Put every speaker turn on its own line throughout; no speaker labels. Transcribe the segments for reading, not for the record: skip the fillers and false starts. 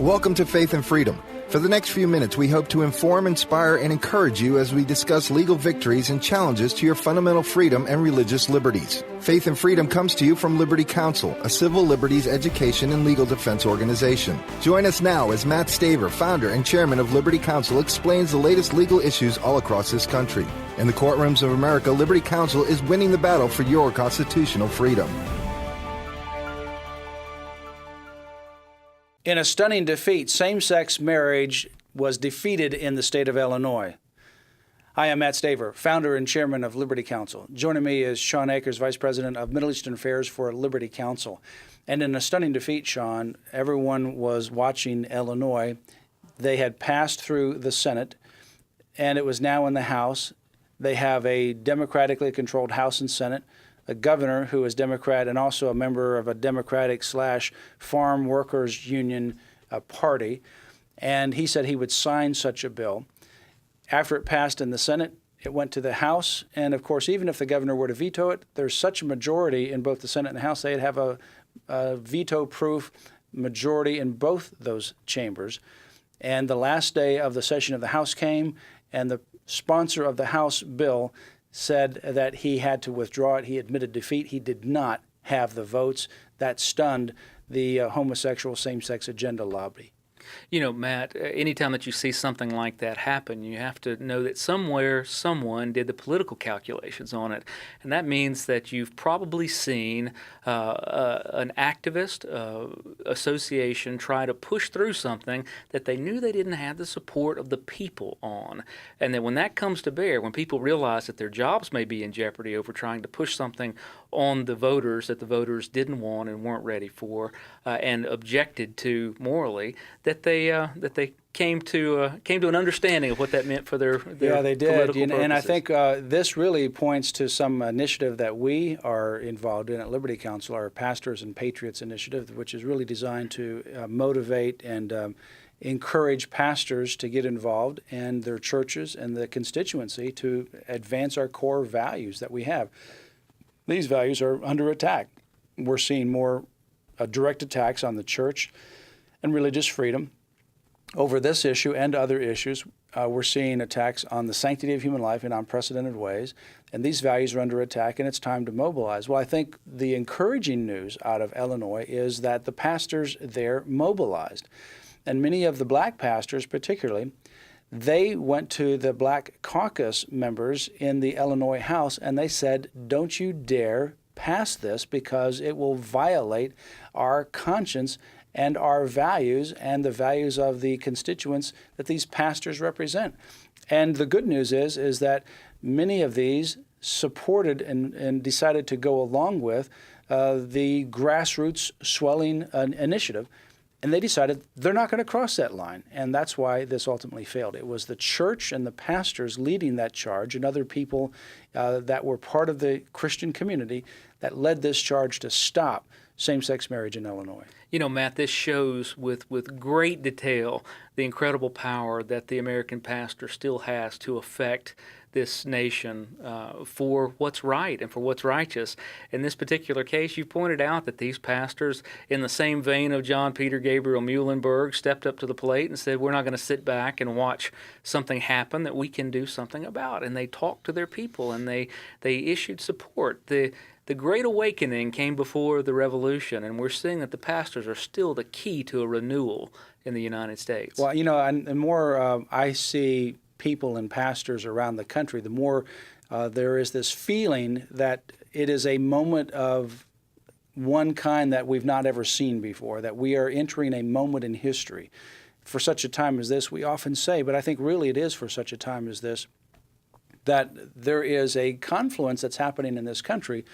Welcome to Faith and Freedom. For the next few minutes, we hope to inform, inspire, and encourage you as we discuss legal victories and challenges to your fundamental freedom and religious liberties. Faith and Freedom comes to you from Liberty Counsel, a civil liberties education and legal defense organization. Join us now as Matt Staver, founder and chairman of Liberty Counsel, explains the latest legal issues all across this country. In the courtrooms of America, Liberty Counsel is winning the battle for your constitutional freedom.
In a stunning defeat, same-sex marriage was defeated in the state of Illinois. Hi, I'm Matt Staver, founder and chairman of Liberty Counsel. Joining me is Shawn Akers, vice president of Middle Eastern Affairs for Liberty Counsel. And in a stunning defeat, Shawn, everyone was watching Illinois. They had passed through the Senate, and it was now in the House. They have a democratically controlled House and Senate, a governor who is Democrat and also a member of a Democratic/Farm Workers Union party, and he said he would sign such a bill. After it passed in the Senate, it went to the House, and of course, even if the governor were to veto it, there's such a majority in both the Senate and the House, they'd have a veto-proof majority in both those chambers. And the last day of the session of the House came, and the sponsor of the House bill said that he had to withdraw it. He admitted defeat. He did not have the votes. That stunned the homosexual same-sex agenda lobby.
You know, Matt, anytime that you see something like that happen, you have to know that somewhere someone did the political calculations on it. And that means that you've probably seen an activist association try to push through something that they knew they didn't have the support of the people on. And then when that comes to bear, when people realize that their jobs may be in jeopardy over trying to push something on the voters that the voters didn't want and weren't ready for and objected to morally, that they came to an understanding of what that meant for their
yeah, they did.
political purposes.
And I think this really points to some initiative that we are involved in at Liberty Counsel, our Pastors and Patriots initiative, which is really designed to motivate and encourage pastors to get involved and their churches and the constituency to advance our core values that we have. These values are under attack. We're seeing more direct attacks on the church and religious freedom. Over this issue and other issues, we're seeing attacks on the sanctity of human life in unprecedented ways, and these values are under attack, and it's time to mobilize. Well, I think the encouraging news out of Illinois is that the pastors there mobilized, and many of the black pastors particularly, they went to the Black Caucus members in the Illinois House and they said, don't you dare pass this because it will violate our conscience and our values and the values of the constituents that these pastors represent. And the good news is that many of these supported and decided to go along with the grassroots swelling initiative. And they decided they're not going to cross that line, and that's why this ultimately failed. It was the church and the pastors leading that charge and other people that were part of the Christian community that led this charge to stop same-sex marriage in Illinois.
You know, Matt, this shows with great detail the incredible power that the American pastor still has to affect this nation for what's right and for what's righteous. In this particular case, you pointed out that these pastors, in the same vein of John Peter Gabriel Muhlenberg, stepped up to the plate and said, we're not going to sit back and watch something happen that we can do something about. And they talked to their people and they issued support. The Great Awakening came before the Revolution, and we're seeing that the pastors are still the key to a renewal in the United States.
Well, you know, and the more I see people and pastors around the country, the more there is this feeling that it is a moment of one kind that we've not ever seen before, that we are entering a moment in history. For such a time as this, we often say, but I think really it is for such a time as this, that there is a confluence that's happening in this country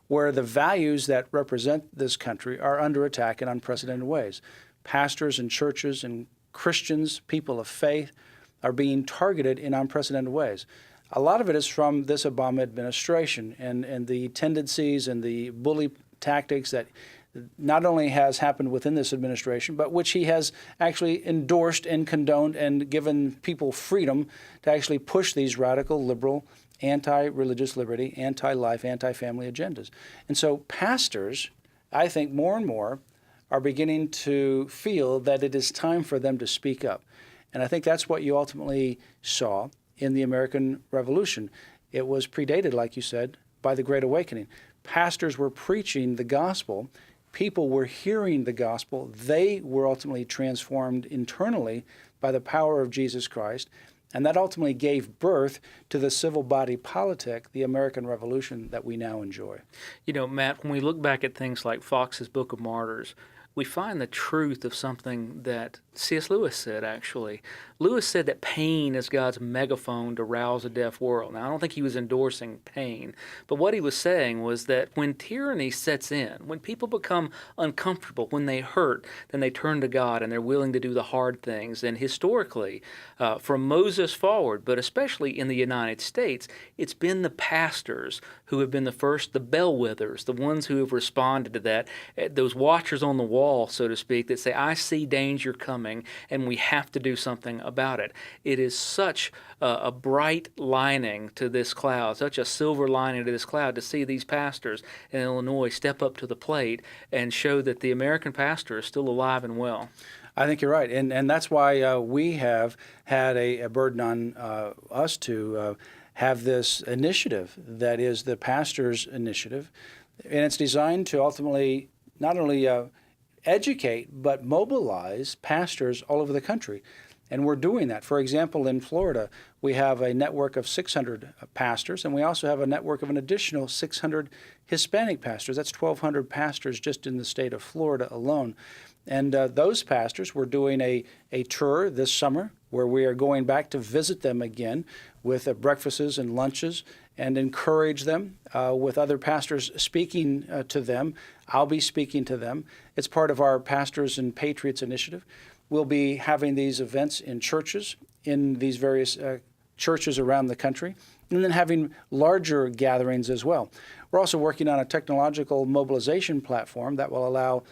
where the values that represent this country are under attack in unprecedented ways. Pastors and churches and Christians, people of faith, are being targeted in unprecedented ways. A lot of it is from this Obama administration and the tendencies and the bully tactics that not only has happened within this administration, but which he has actually endorsed and condoned and given people freedom to actually push these radical, liberal, anti-religious liberty, anti-life, anti-family agendas. And so pastors, I think more and more, are beginning to feel that it is time for them to speak up. And I think that's what you ultimately saw in the American Revolution. It was predated, like you said, by the Great Awakening. Pastors were preaching the gospel. People were hearing the gospel. They were ultimately transformed internally by the power of Jesus Christ. And that ultimately gave birth to the civil body politic, the American Revolution that we now enjoy.
You know, Matt, when we look back at things like Fox's Book of Martyrs, we find the truth of something that C.S. Lewis said, actually. Lewis said that pain is God's megaphone to rouse a deaf world. Now, I don't think he was endorsing pain, but what he was saying was that when tyranny sets in, when people become uncomfortable, when they hurt, then they turn to God and they're willing to do the hard things. And historically, from Moses forward, but especially in the United States, it's been the pastors who have been the first, the bellwethers, the ones who have responded to that, those watchers on the wall, so to speak, that say, I see danger coming, and we have to do something about it. It is such a bright lining to this cloud, such a silver lining to this cloud, to see these pastors in Illinois step up to the plate and show that the American pastor is still alive and well.
I think you're right, and that's why we have had a burden on us to have this initiative that is the pastor's initiative, and it's designed to ultimately not only educate but mobilize pastors all over the country. And we're doing that. For example, in Florida, we have a network of 600 pastors, and we also have a network of an additional 600 Hispanic pastors. That's 1,200 pastors just in the state of Florida alone. And those pastors, we're doing a tour this summer where we are going back to visit them again with breakfasts and lunches and encourage them with other pastors speaking to them. I'll be speaking to them. It's part of our Pastors and Patriots initiative. We'll be having these events in churches, in these various churches around the country, and then having larger gatherings as well. We're also working on a technological mobilization platform that will allow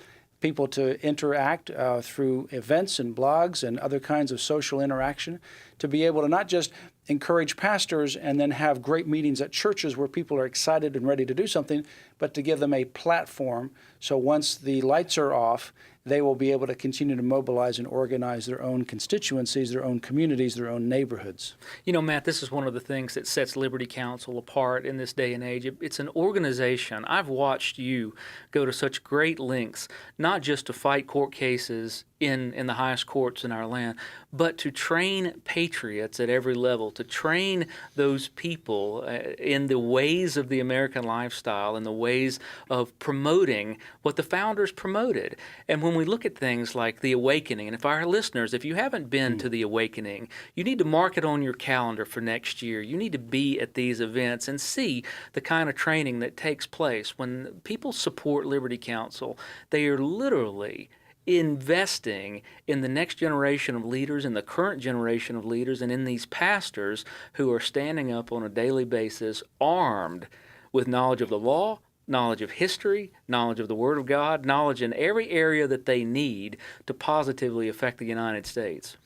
people to interact through events and blogs and other kinds of social interaction, to be able to not just encourage pastors and then have great meetings at churches where people are excited and ready to do something, but to give them a platform so once the lights are off, they will be able to continue to mobilize and organize their own constituencies, their own communities, their own neighborhoods.
You know, Matt, this is one of the things that sets Liberty Counsel apart in this day and age. It's an organization. I've watched you go to such great lengths, not just to fight court cases in the highest courts in our land, but to train patriots at every level, to train those people in the ways of the American lifestyle, in the ways of promoting what the founders promoted. And when we look at things like the Awakening, and if our listeners, if you haven't been to the Awakening, you need to mark it on your calendar for next year. You need to be at these events and see the kind of training that takes place. When people support Liberty Counsel, they are literally investing in the next generation of leaders, in the current generation of leaders, and in these pastors who are standing up on a daily basis armed with knowledge of the law, knowledge of history, knowledge of the Word of God, knowledge in every area that they need to positively affect the United States.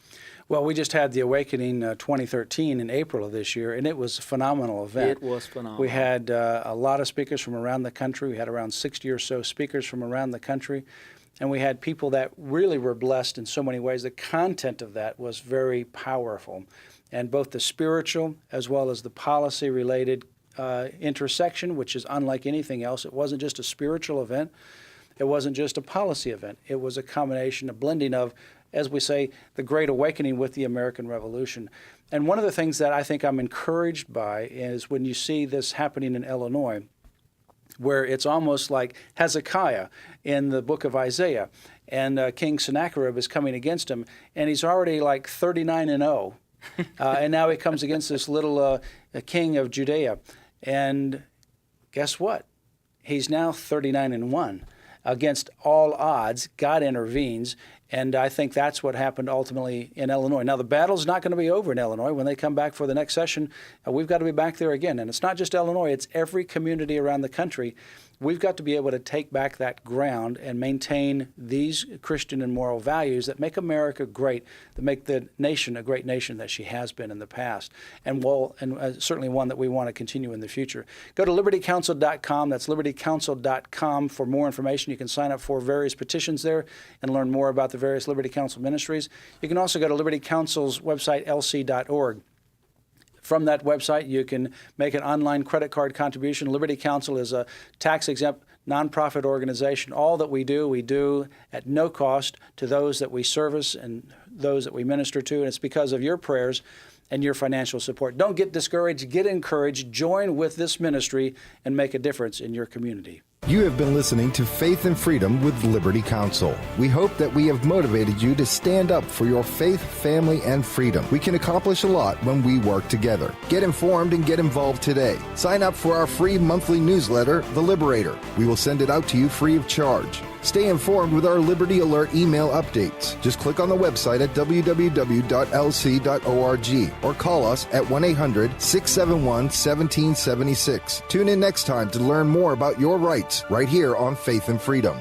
Well, we just had the Awakening 2013 in April of this year, and it was a phenomenal event.
It was phenomenal.
We had a lot of speakers from around the country. We had around 60 or so speakers from around the country. And we had people that really were blessed in so many ways. The content of that was very powerful. And both the spiritual as well as the policy-related intersection, which is unlike anything else. It wasn't just a spiritual event. It wasn't just a policy event. It was a combination, a blending of, as we say, the Great Awakening with the American Revolution. And one of the things that I think I'm encouraged by is when you see this happening in Illinois, where it's almost like Hezekiah in the book of Isaiah, and King Sennacherib is coming against him, and he's already like 39-0, and now he comes against this little king of Judea, and guess what? He's now 39-1. Against all odds, God intervenes, And I think that's what happened ultimately in Illinois. Now, the battle's not going to be over in Illinois. When they come back for the next session, we've got to be back there again. And it's not just Illinois, it's every community around the country. We've got to be able to take back that ground and maintain these Christian and moral values that make America great, that make the nation a great nation that she has been in the past, and certainly one that we want to continue in the future. Go to libertycounsel.com. That's libertycounsel.com for more information. You can sign up for various petitions there and learn more about the various Liberty Counsel ministries. You can also go to Liberty Counsel's website, lc.org. From that website, you can make an online credit card contribution. Liberty Counsel is a tax-exempt nonprofit organization. All that we do at no cost to those that we service and those that we minister to, and it's because of your prayers and your financial support. Don't get discouraged, get encouraged, join with this ministry, and make a difference in your community.
You have been listening to Faith and Freedom with Liberty Counsel. We hope that we have motivated you to stand up for your faith, family, and freedom. We can accomplish a lot when we work together. Get informed and get involved today. Sign up for our free monthly newsletter, The Liberator. We will send it out to you free of charge. Stay informed with our Liberty Alert email updates. Just click on the website at www.lc.org or call us at 1-800-671-1776. Tune in next time to learn more about your rights right here on Faith and Freedom.